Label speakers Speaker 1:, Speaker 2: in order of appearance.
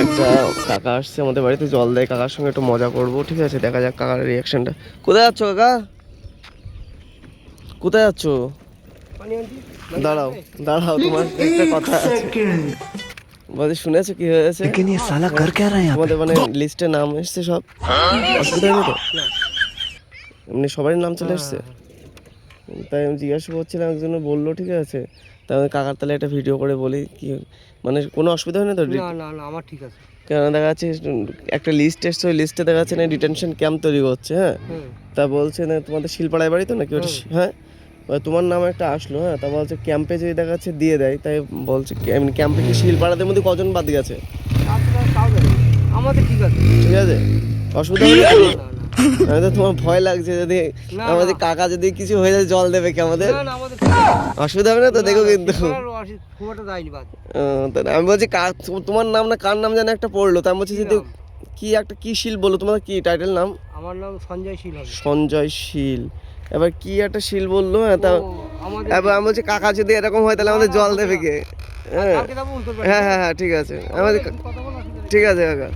Speaker 1: একটা কাকা আসছে আমাদের বাড়িতে, জল দেয়, কাকার সঙ্গে একটু মজা করবো, ঠিক আছে? দেখা যাক কাকার রিয়াকশনটা। কোথায় যাচ্ছ কাকা? কোথায় যাচ্ছ? দাঁড়াও দাঁড়াও, তোমার একটা কথা আছে। বলছি শুনেছো কি হয়েছে? তোমাদের মানে লিস্টে নাম এসছে সব, অসুবিধা হয়নি তো? এমনি সবারই নাম চলে এসছে। তাই আমি জিজ্ঞাসা করছিলাম, একজন বললো, ঠিক আছে? তাই আমি কাকার তাহলে একটা ভিডিও করে বলি, কি মানে কোনো অসুবিধা হয় না তো?
Speaker 2: না না না, আমার ঠিক আছে।
Speaker 1: কেন দেখা যাচ্ছে একটা লিস্ট এসছে, ওই লিস্টে দেখা যাচ্ছে না ডিটেনশন ক্যাম্প তৈরি করছে, হ্যাঁ? তা বলছে না তোমাদের শিলপাড়ায় বাড়ি তো নাকি ওটা, হ্যাঁ? তোমার নাম একটা আসলো, হ্যাঁ? তা বলছে ক্যাম্পে যদি দেখা যাচ্ছে দিয়ে দেয়, তাই বলছে ক্যাম্পে কি শিলপাড়াদের মধ্যে কজন বাদ গেছে?
Speaker 2: আমাদের ঠিক আছে,
Speaker 1: ঠিক আছে, অসুবিধা হবে না? আমি তো তোমার ভয় লাগছে, যদি আমাদের কাকা যদি কিছু হয়ে যায় জল দেবে কি আমাদের? অসুবিধা হবে না তো? দেখো কিন্তু আমি বলছি তোমার নাম না কার নাম যেন একটা পড়লো, তাই বলছি যদি কি একটা কি শীল বললো, তোমার কি টাইটেল নাম?
Speaker 2: আমার নাম সঞ্জয় শীল।
Speaker 1: সঞ্জয় শীল, এবার কি একটা শীল বললো, হ্যাঁ? তা এবার আমি বলছি কাকা যদি এরকম হয় তাহলে আমাদের জল দেবে কে? হ্যাঁ হ্যাঁ হ্যাঁ হ্যাঁ, ঠিক আছে আমাদের, ঠিক আছে কাকা।